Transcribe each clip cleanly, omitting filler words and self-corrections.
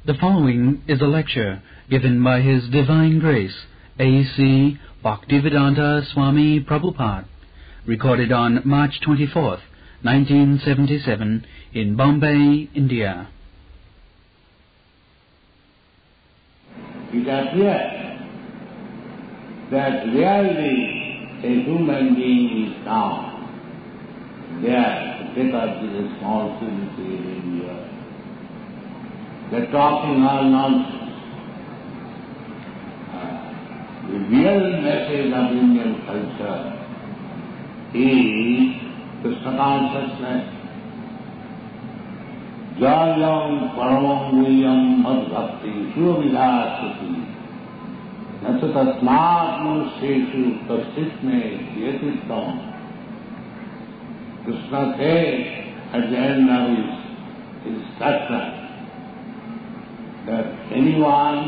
The following is a lecture given by His Divine Grace, A.C. Bhaktivedanta Swami Prabhupada, recorded on March 24th, 1977, in Bombay, India. It appears that really a human being is now there to take up the responsibility in India. They're talking all nonsense. The real message of Indian culture is Krishna consciousness. Jayam paramam guhyam mad bhakti suvidhasati nata tasmat manusheshu kasit me yatittam. Krishna said at the end of his instruction that anyone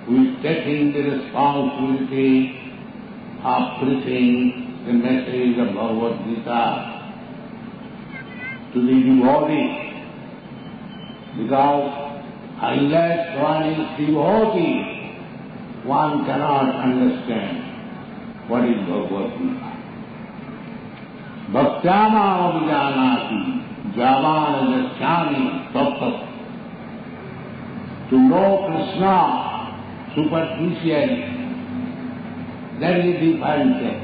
who is taking the responsibility of preaching the message of Bhagavad Gita to the devotee, because unless one is devotee, one cannot understand what is Bhagavad Gita. Bhaktyamam abhijanati javana jasyami tattva. To know Krishna superficially, that is the different thing.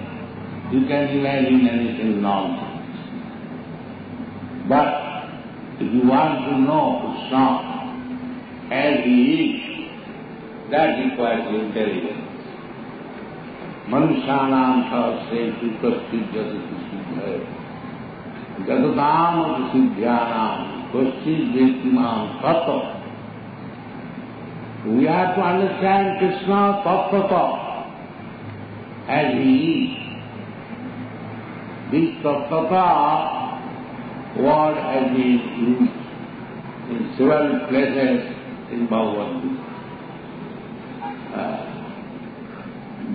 You can imagine anything nonsense. But if you want to know Krishna as he is, that requires intelligence. Manushanam sahasretu kaschid jatati siddhaya jatatam siddhyanam kaschid vetimam tattva. We have to understand Krishna tattva as he is. This tattva word has been used in several places in Bhagavad Gita.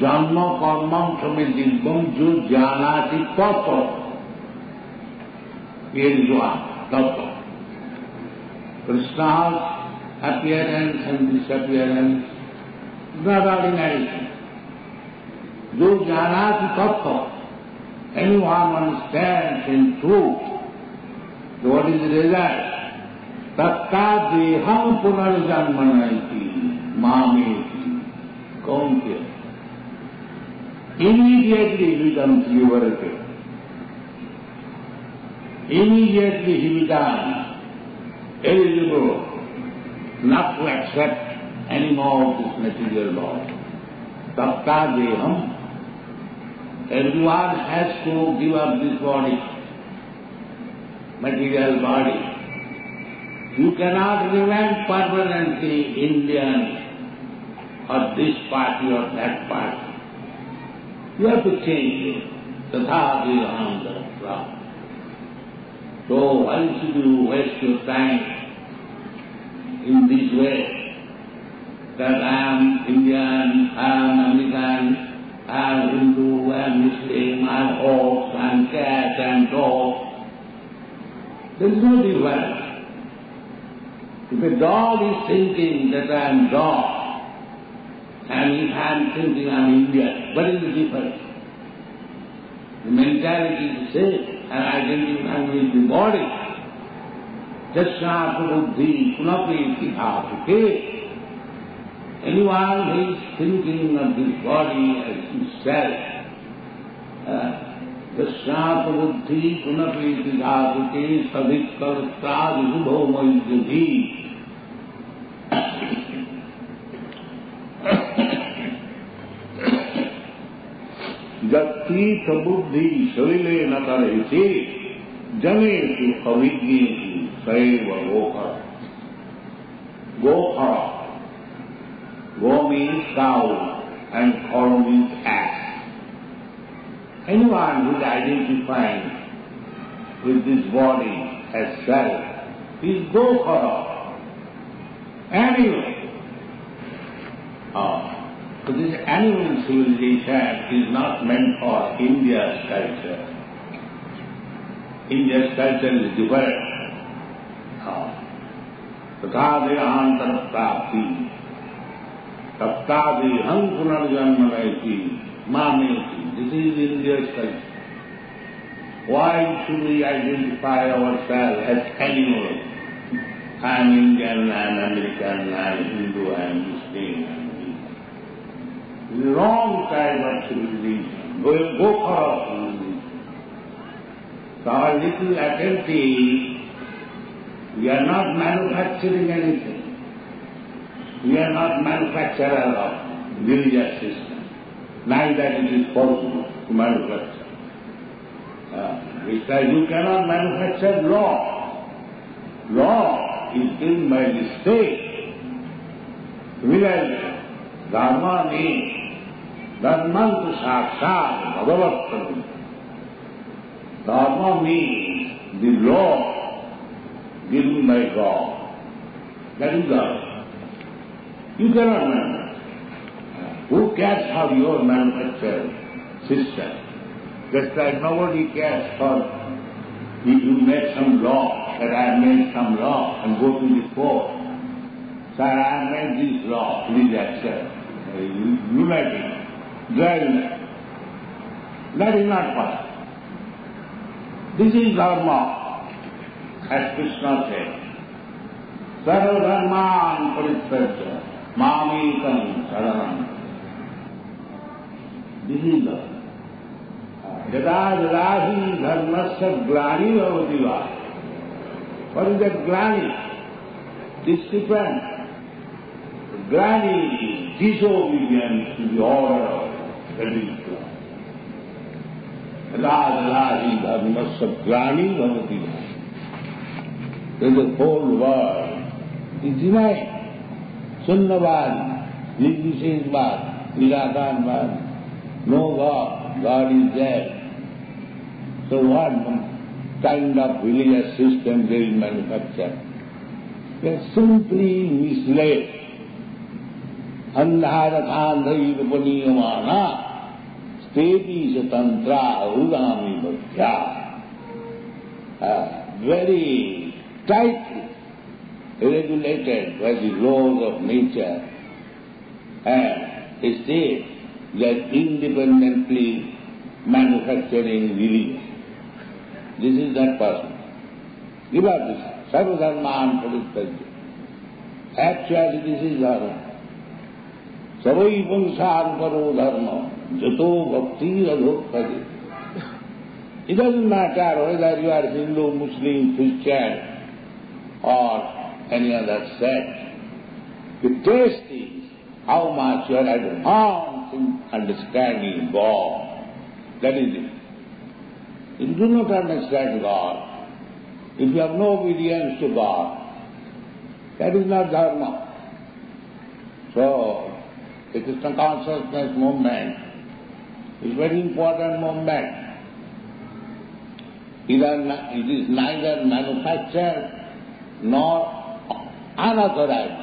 Janma karmam samidibham ju jnanati tattva. Here is one, tattva. Krishna's appearance and disappearance is not ordinary thing. Jo jnanati tattva. Anyone understands in truth, what is the result? Tatta deham punarjanmanaiti mameti kauntya. Immediately he becomes liberated. Immediately he becomes eligible not to accept any more of this material body. Tatta deham. Everyone has to give up this body, material body. You cannot remain permanently Indian or this party or that party. You have to change it. Tatha deham dharma. So why should you waste your time in this way, that I am Indian, I am American, I am Hindu, I am Muslim, I am horse, I am cat, I am dog. There is no difference. If a dog is thinking that I am dog, and if I am thinking I am Indian, what is the difference? The mentality is the same, and identifying with the body. Jasya buddhi punapi ithāsute. Anyone who is thinking of this body as himself, jasya buddhi punapi ithāsute sadhikkarta vibho mayyudhi. Jati sabuddhi sarile nakarete janesu avijñesu saiva gokhara. Gokhara. Go means cow and khara means ass. Anyone who is identifying with this body as self is gokhara. Anyway. So this animal civilization is not meant for India's culture. India's culture is different. तथा देहांतरप्राप्ति तप्तादेहं पुनर्जन्म नैति मामेति. This is India's culture. Why should we identify ourselves as animals? I am Indian, I am American, I am Hindu, I am Muslim, I am this. It is the wrong type of civilization. Go for our civilization. So our little attentive, we are not manufacturing anything. We are not manufacturers of religious system. Neither it is possible to manufacture. It's like you cannot manufacture law. Law is given by the state. Similarly, dharma means dharmantu sakshat bhagavat. Dharma means the law given by God. That is dharma. You cannot manufacture. Who cares for your manufactured system? Just like nobody cares for if you make some law, that I have made some law and go to the court. Sir, I have made this law, please accept. You like it. Well, that is not possible. This is dharma, as Krishna said. Sarva dharman parityajya mamekam saranam. This is dharma. Yada yadahi dharmasya glani bhavati va. What is that glani? Discipline. Glani is disobedience to the order of the religion. Yada yadahi dharmasya glani bhavati va. The whole world is denied. Sunnavad, Nirvisheshvad, Nirakarvad, no God, God is there. So what kind of religious system they will manufacture? They are simply misled. Andharathandhayidapaniyamana steti satantra udami bhaktya. Very tightly regulated by the laws of nature and a state that independently manufacturing religion. This is that person. Give up this. Sarvadharman parityajya. Actually this is dharma. Savai pangsaruparo dharma. Jato bhakti adhokpade. It doesn't matter whether you are Hindu, Muslim, Christian or any other sect. The test is how much you are advanced in understanding God. That is it. If you do not understand God, if you have no obedience to God, that is not dharma. So, the Krishna consciousness movement is a very important movement. It is neither manufactured nor unauthorized.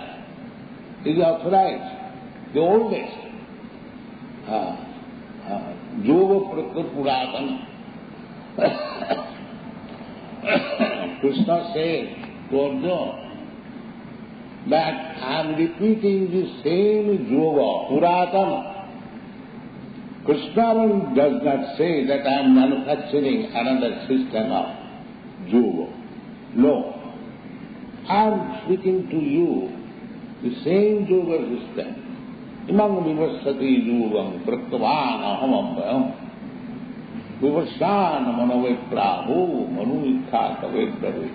It is authorized, the oldest. Yoga Prakrit Puratana. Krishna said to Arjuna that I am repeating the same yoga, Puratana. Krishna does not say that I am manufacturing another system of yoga. No. I am speaking to you the same yoga system. Imam vivasati yogam praktavan ahamambhayam. Vivasana manovepraho manuikha kavedare.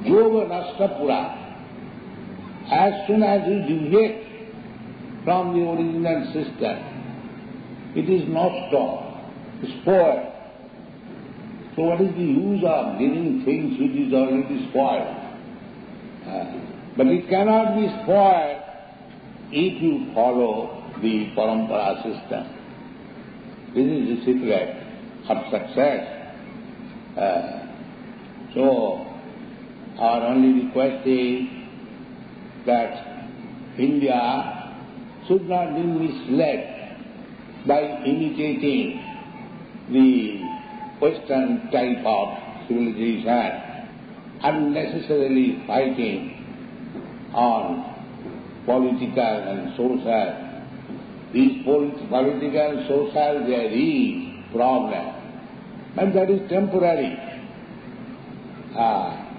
Yoga nasta pura. As soon as you deviate from the original system, it is not stopped, spoiled. So what is the use of giving things which is already spoiled? But it cannot be spoiled if you follow the parampara system. This is the secret of success. So our only request is that India should not be misled by imitating the Western type of civilization, unnecessarily fighting on political and social. These political and social, there is problem, but that is temporary.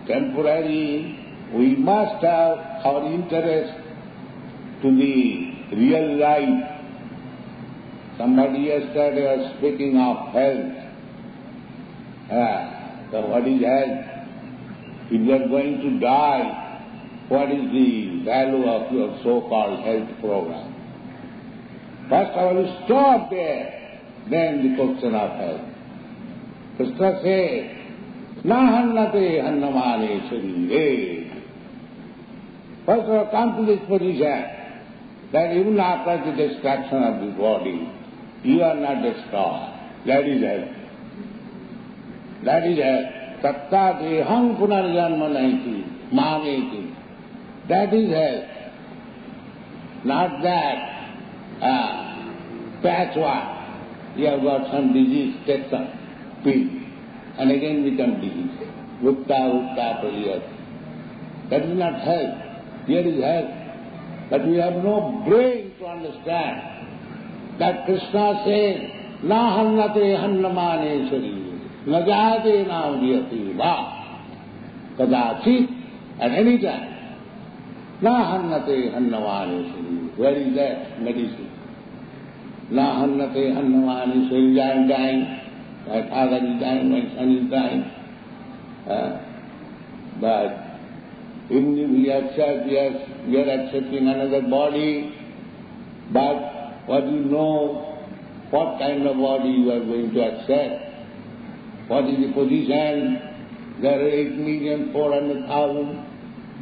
Temporary, we must have our interest to the real life. Somebody yesterday was speaking of health. So what is health? If you are going to die, what is the value of your so-called health program? First of all, stop there, then the question of health. Krishna says, Na hannate hannamane sharire. First of all, come to this position that even after the destruction of the body, you are not destroyed. That is health. That is health. Tatta deham punarjanma naiti, mameti. That is health. Not that patchwork. You have got some disease, take some pill, and again become disease. Vutta for years. That is not health. Here is health. But we have no brain to understand that Krishna says, Na hannate hannamane sharire, na jate na udiyati va, kadachit, at any time. Na hannate hannamane sharire. Where is that medicine? Na hannate hannamane sharire. I am dying, my father is dying, my son is dying. But even if we accept, yes, we are accepting another body, but what you know, what kind of body you are going to accept, what is the position, there are 8,400,000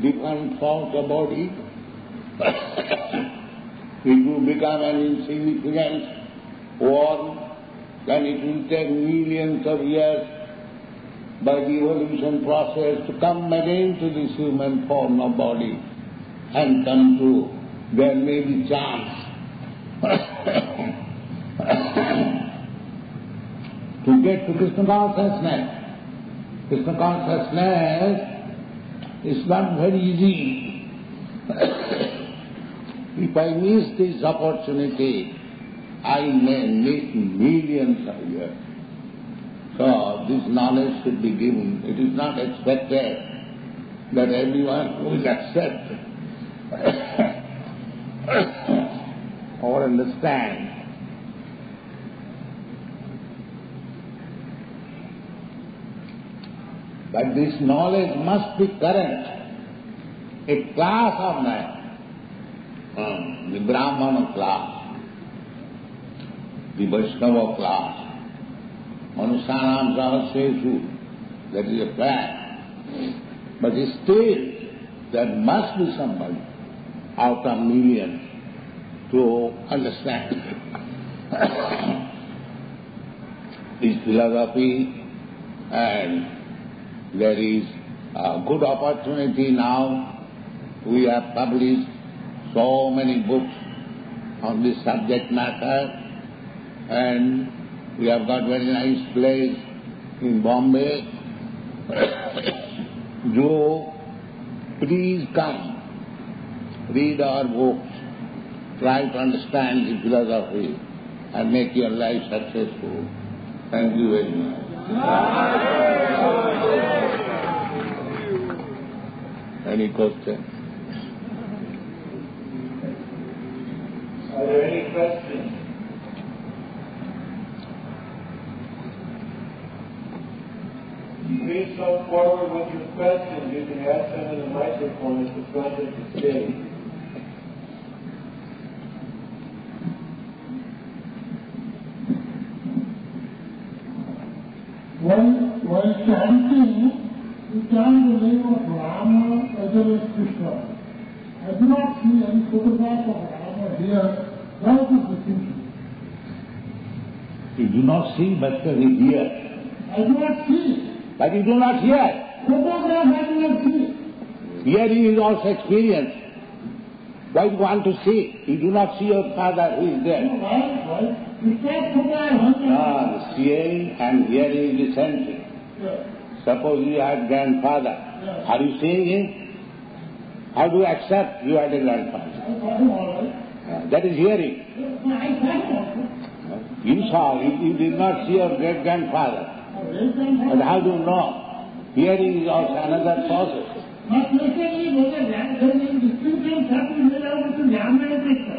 different forms of body. If you become an insignificant worm, then it will take millions of years by the evolution process to come again to this human form of body and come to, there may be chance to get to Krishna consciousness. Krishna consciousness is not very easy. If I miss this opportunity, I may miss millions of years. So this knowledge should be given. It is not expected that everyone will accept or understand. But this knowledge must be current. A class of men, the Brahmana class, the Vaishnava class, Manusanam Sahasreshu, that is a fact. But still, there must be somebody out of millions to understand this philosophy, and there is a good opportunity now. We have published so many books on this subject matter, and we have got very nice place in Bombay. Jo, please come, read our books, try to understand the philosophy and make your life successful. Thank you very much. Any questions? Are there any questions? Please come forward with your questions. You can ask them in the microphone at the front of the stage. While chanting, we chant the name of Rama as well as Krishna. I do not see any photograph of Rama here. What is the thinking? You do not see, but you hear. I do not see. But you do not hear. Photograph I do not see. Hearing is also experience. Why do you want to see? You do not see your father who is there. Why? You can't photograph. The seeing and hearing is the same thing. Suppose you had grandfather. Yes. Are you seeing him? How do you accept you had a grandfather? I saw him all right. That is hearing. Yes, no, I saw him also. You saw, you did not see your great-grandfather. But how do you know? Hearing is also another process. Not necessarily whether there is a distinction that we made out to Jnana and Krishna.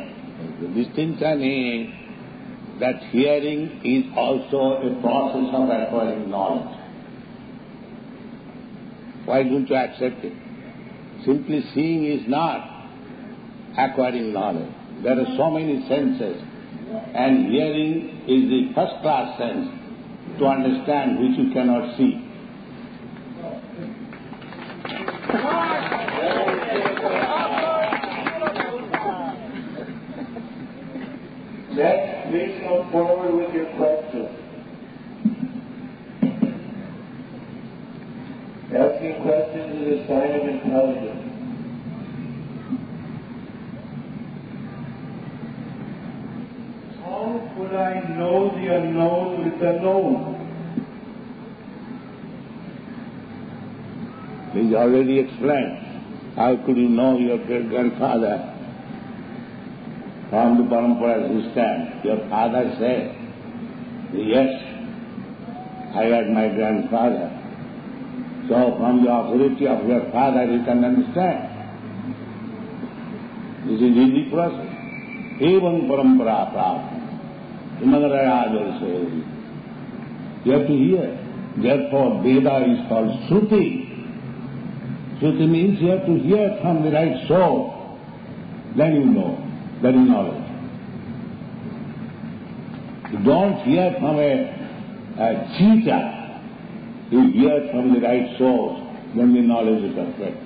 The distinction is that hearing is also a process of acquiring knowledge. Why don't you accept it? Simply seeing is not acquiring knowledge. There are so many senses, and hearing is the first-class sense to understand which you cannot see. Next, please come forward with your question. Asking questions is a sign of intelligence. How could I know the unknown with the known? He's already explained. How could you know your great-grandfather? From the parampara system, your father said, yes, I had my grandfather. So from the authority of your father you can understand. This is easy process. Evam parampara prapta. You have to hear. Therefore Veda is called Shruti. Shruti means you have to hear from the right source. Then you know. That is knowledge. You don't hear from a cheetah. You hear from the right source. Then the knowledge is perfect.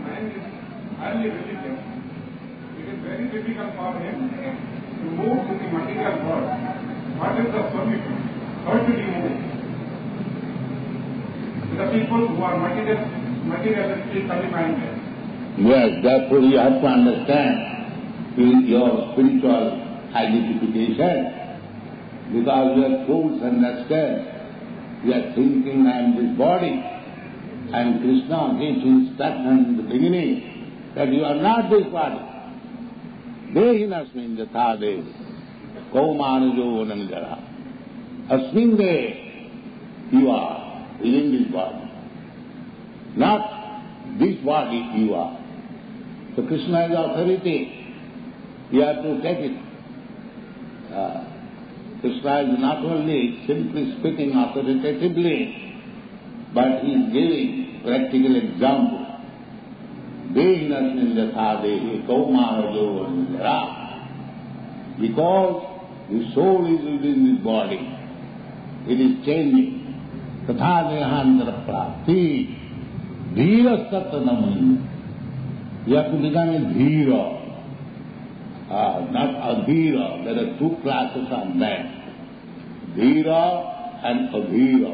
Man is highly religious. It is very difficult for him to move to the material world. What is the solution? How should he move? The people who are materialistically minded. Yes, therefore you have to understand your spiritual identification. Because you are fools understand. You are thinking I am this body. And Krishna gives instruction in the beginning that you are not this body. Dehinasmin jatha dehi kaumanajo vananjara. Asmin de you are within this body. Not this body you are. So Krishna has authority. You have to take it. Krishna is not only simply speaking authoritatively, but he is giving practical example. Dehinasmin jatha dehi kaumanajo vananjara. Because the soul is within this body, it is changing. Tatha dehantara prapti dhira satanam. You have to become a dhira, not adhira. There are two classes of men, dhira and adhira.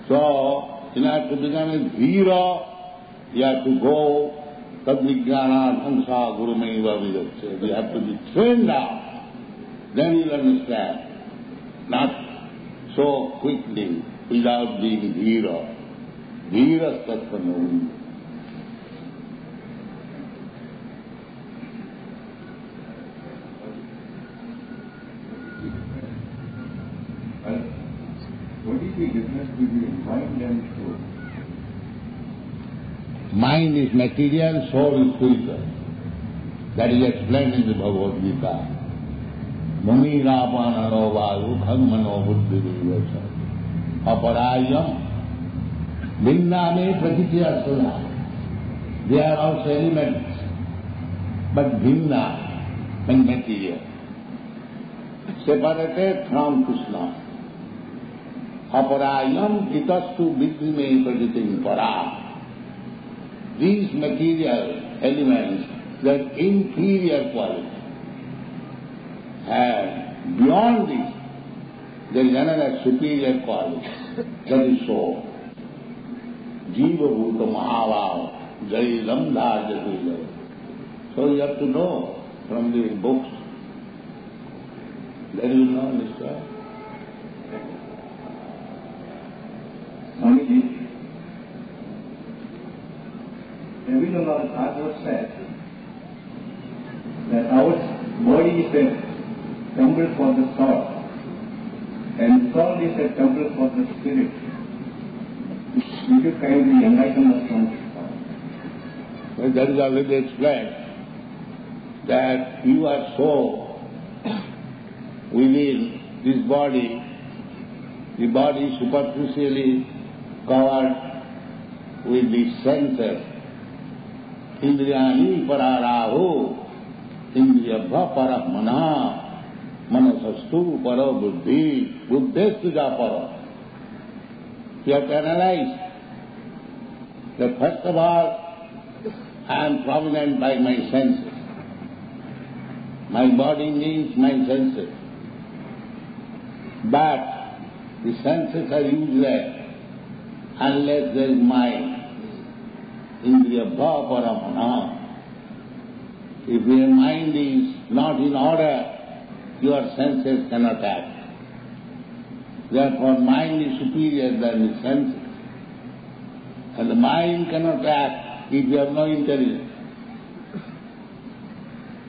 So, in order to become a dhira, you have to go tadvijnana samsa gurumaiva vidacche. You have to be trained out. Then you'll understand. Not so quickly, without being dhira. Dhira sattanam. What is the difference between mind and soul? Mind is material, soul is spiritual. That is explained in the Bhagavad Gita. Muni rapanaro vayu bhagmano buddhi vivasa. Aparayam Vinname pratitya sudha. They are also elements, but bhinna and material. Separated from Krishna. Aparayam itastu vidhime pratitim para. These material elements, they are inferior quality. And beyond this, there is another superior quality, that is soul. Jiva bhuta mahavava jai lamdha jati. So you have to know from the books. Then you know, understand. Swamiji, Rabindranath Tagore said that our body is a temple for the soul, and soul is a temple for the spirit. Will you kindly enlighten us on this? Well, that is already explained, that you are so within this body, the body is superficially covered with the senses. Indriyani pararaho, indriyabha paramana, manasastu para buddhi, buddhestu ja para. You have to analyze that first of all, I am prominent by my senses. My body means my senses. But the senses are useless unless there is mind. Indriya bhava paramana. If your mind is not in order, your senses cannot act. Therefore, mind is superior than the senses. And the mind cannot act if you have no intelligence.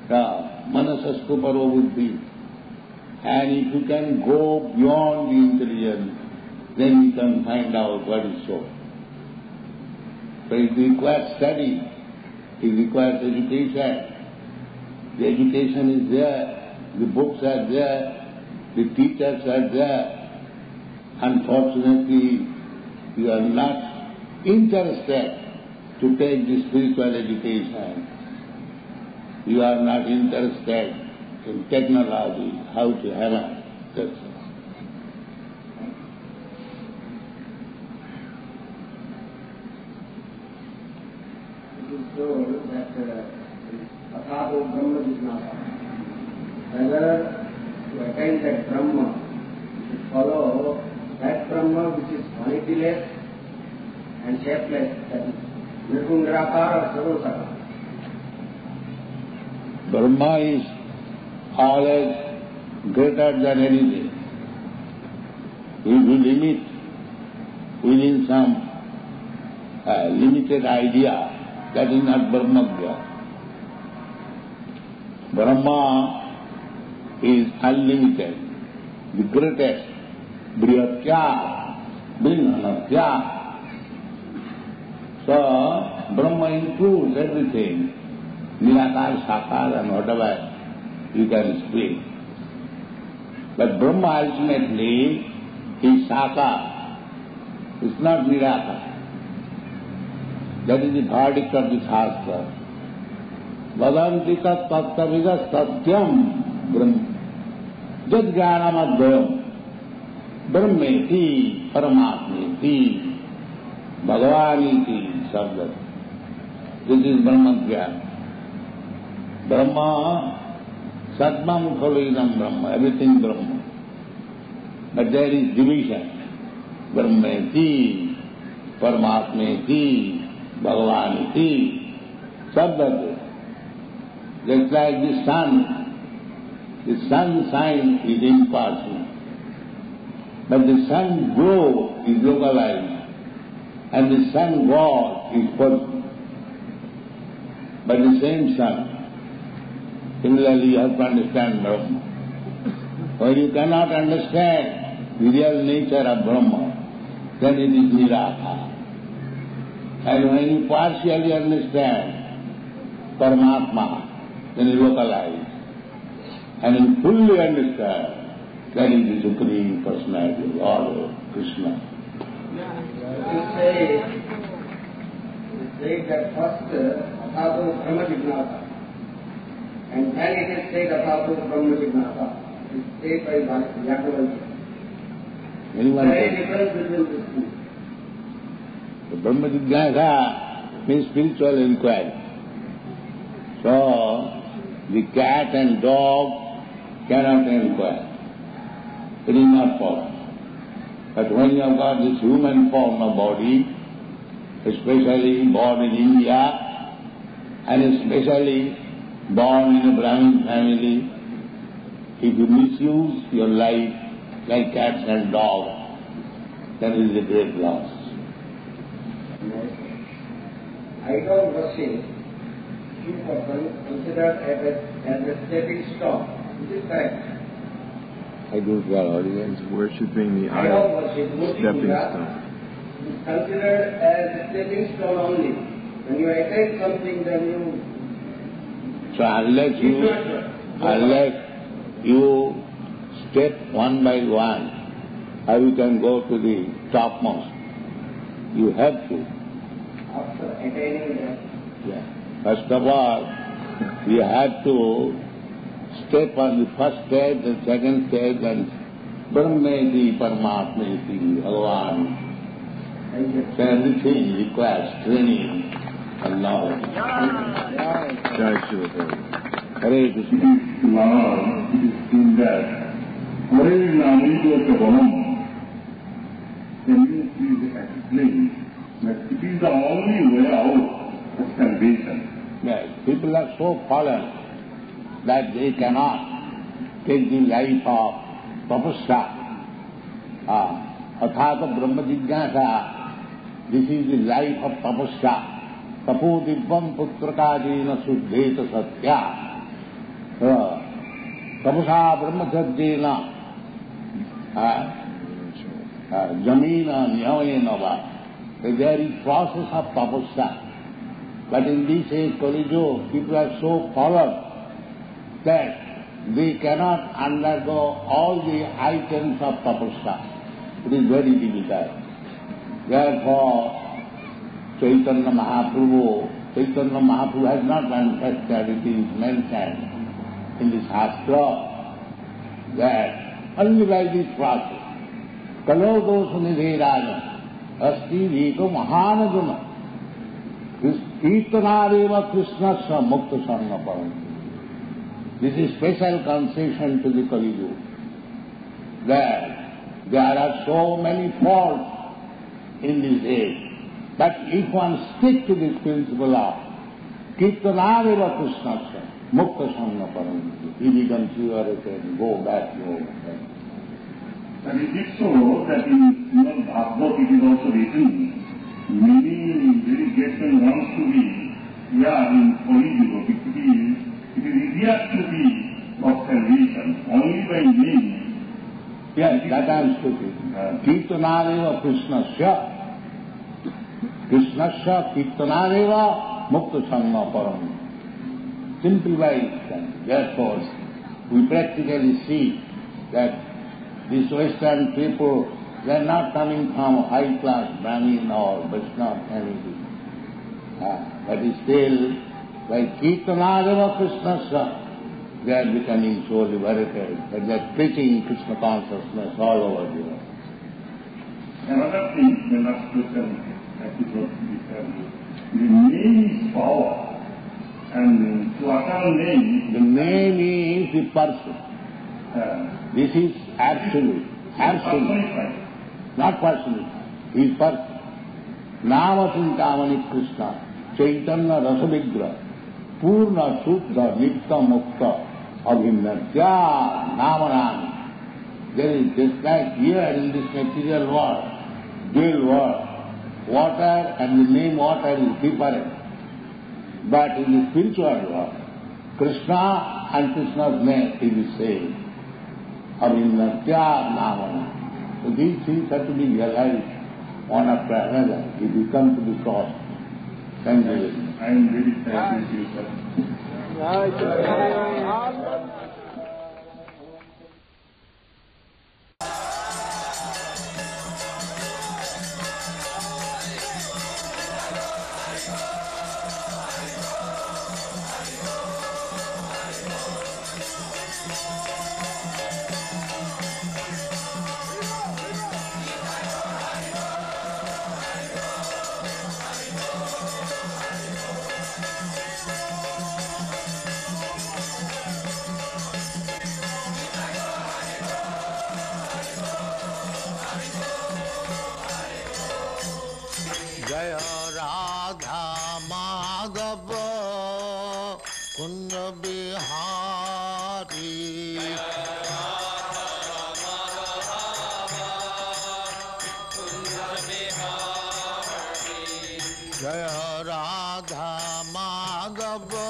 Manasastu paro buddhi. And if you can go beyond the intelligence, then you can find out what is so. But it requires study, it requires education. The education is there, the books are there, the teachers are there. Unfortunately, you are not interested to take the spiritual education. You are not interested in technology, how to heaven. That's all. It is told that Athato Brahma Jignasa. Whether to attain that Brahma, you should follow that Brahma which is quantityless and shapeless, that is Nirgundarakara or Sarvasakara. Brahma is always greater than anything. If you limit within some limited idea, that is not Brahmagya. Brahma is unlimited, the greatest, Brihatya, Brihanatya. So, Brahma includes everything, Nirakar, Sakar and whatever you can speak. But Brahma ultimately is Sakar, it's not Nirakar. That is the verdict of the Shastra. Vadanti tat tattavida satyam Brahma. Jad jnanam advayam. Brahmeti, Paramatmeti, Bhagavaniti, Sabda. This is Brahma Jnana. Brahma, Satmam Khaluidam Brahma, everything Brahma. But there is division. Brahmeti, Paramatmeti, Bhagavaniti, Sabda. Just like the sun shine is impartial. But the sun glow is localized, and the sun god is personal. But the same sun. Similarly, you have to understand Brahma. When you cannot understand the real nature of Brahma, then it is Nirakara. And when you partially understand Paramatma, then you localize. And you fully understand that is the Supreme Personality of Lord Krishna. You say that first Athato Brahma Jignasa, and then it is said Athato Brahma Jignasa. It is said by Bhaktivedanta. Anyone There is can. difference between these two. The Brahma Jignasa means spiritual inquiry. So, the cat and dog cannot inquire. It is not possible. But when you have got this human form of body, especially born in India, and especially born in a Brahmin family, if you misuse your life like cats and dogs, then it is a great loss. Idol worship is considered as a stepping stone. Is it correct? I don't follow audience. Worshipping the Idol idol, worship, stepping stone. is considered as a stepping stone only. When you attain something, then you... So unless you step one by one, how you can go to the topmost? You have to. After attaining that... Yeah. First of all, you have to step on the first stage, the second stage, and Brahmeti, Paramatmeti, Bhagavan. So everything requires training and knowledge. Jai Srila Prabhupada. Hare Krishna. Now, it is seen that Hare Namito Kavanam, then you please explain that it is the only way out of salvation. Yes, people are so fallen that they cannot take the life of tapasya. Athata Brahma Jignasa, this is the life of tapasya. Tapo divam putrakadena suddheta satya. Tapasa brahmacharjena jamina nyavena va. There is process of tapasya. But in this age, Kali Yuga, people are so fallen that they cannot undergo all the items of tapasya. It is very difficult. Therefore, Chaitanya Mahaprabhu has not manifested, it is mentioned in the Shastra that only by this process, Kalo dosa nidhirana, asti vito mahanaguna, Kirtanareva Krishnasya mukta sanga param. This is special concession to the Kali Yuga, that there are so many faults in this age. But if one sticks to this principle of Kirtanareva Krishnasya mukta sanga param, he becomes pure and go back. And it is so that in Srimad Bhagavad it is also written, many dedication wants to be, in Kali Yuga, it is easier to be of salvation only by name. Yes, that I am speaking. Kirtanareva Krishnasya Kirtanareva mukta sanga param. Simple by it. Therefore, we practically see that these Western people, they are not coming from high-class Brahmin or Vaishnava family. But still, by Kirtanareva Krishnasya, they are becoming so liberated that they are preaching Krishna consciousness all over the world. Another thing, the last question, the name is power, and to attain name... The name is the person. This is absolute. Absolute. Not personal. He is person. Nama Chintamani Krishna, Chaitanya Rasavigra, Purna Shuddha Nitya Mukta Abhinatya Namanani. There is just like here in this material world, dual world, water and the name water is different. But in the spiritual world, Krishna and Krishna's name is the same. Abhinatya Namanani. So these things have to be realized one after another. If you come to the cross. Thank you. I am very thankful to you, sir. Kunj Bihari. Jaya Radha Madhava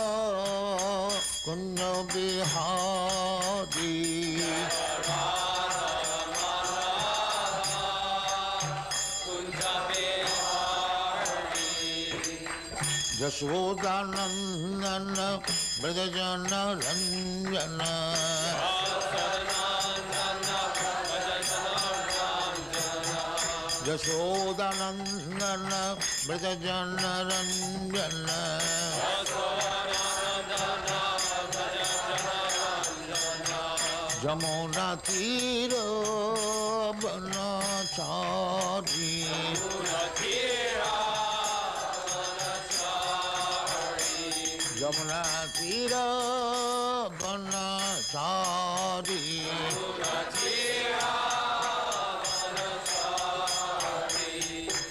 Kunj Bihari. Jashodanandana Brajajana Ranjana. Jashodanandana Brajajana Ranjana. Jamuna Tira Banachari. Jamuna Tira Banachari.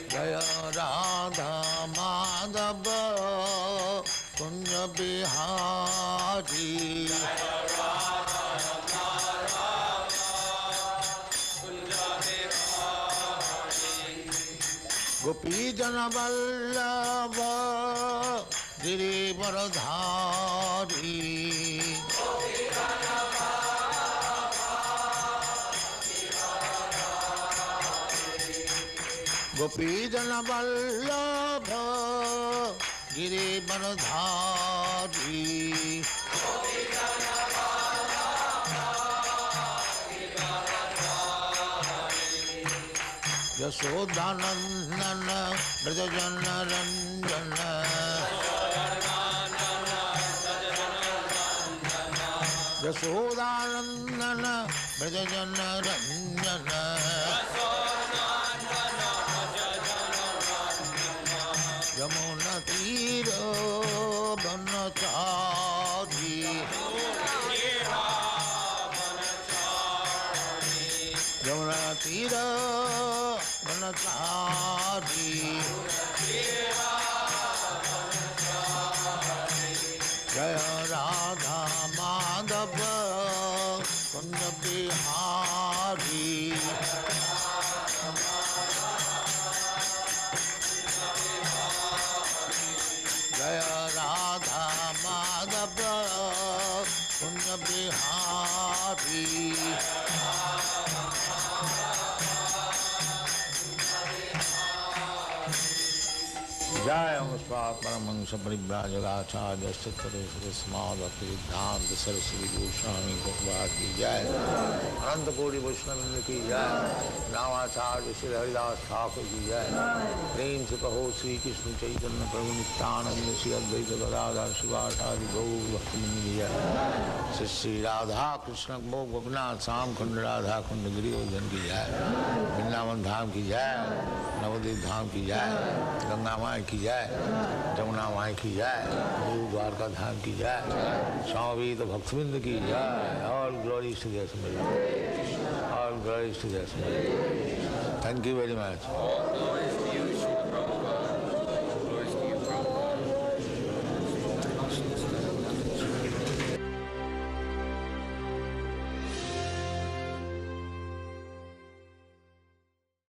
Jaya Radha Madhava Kunj Bihari. Gopi Jana Vallabha Girivaradhari. Gopi Jana Vallabha Girivaradhari. Yashodanandana Brajajana Ranjana. Yashodanandana Brajajana Ranjana. Yamuna Tira Banachari. Yamuna Tira Banachari. Jaya Radha Madhava Kunj Bihari. Jaya Radha Madhava Kunj Bihari. Jaya Muspat Paramahansa Paribhrajagacharya Sattare Sarasmada Siddhanta Saraswati Goswami Prabhupada ki jai. Ananta Koti Vaishnava ki jai. Namacharya Shri Haridas Thakur ki jai. Prem se kaho Sri Krishna Chaitanya Prabhu Nityananda Shri Advaita Gadadhar Shivasari Gaur Bhaktivedanta ki jai. Shri Radha Krishna Bhog Gopinath Sam Khand Radha Khand Girivardhan ki jai. Vrindavan Dham ki jai. Navadvip Dham ki jai. Ganga Mai की जाए, जमुना माई की जाए, गुरु द्वारका धाम की जाए, स्वामी तो भक्तविंद की जाए. All glories to their Swami. All glories to their Swami. Thank you very much.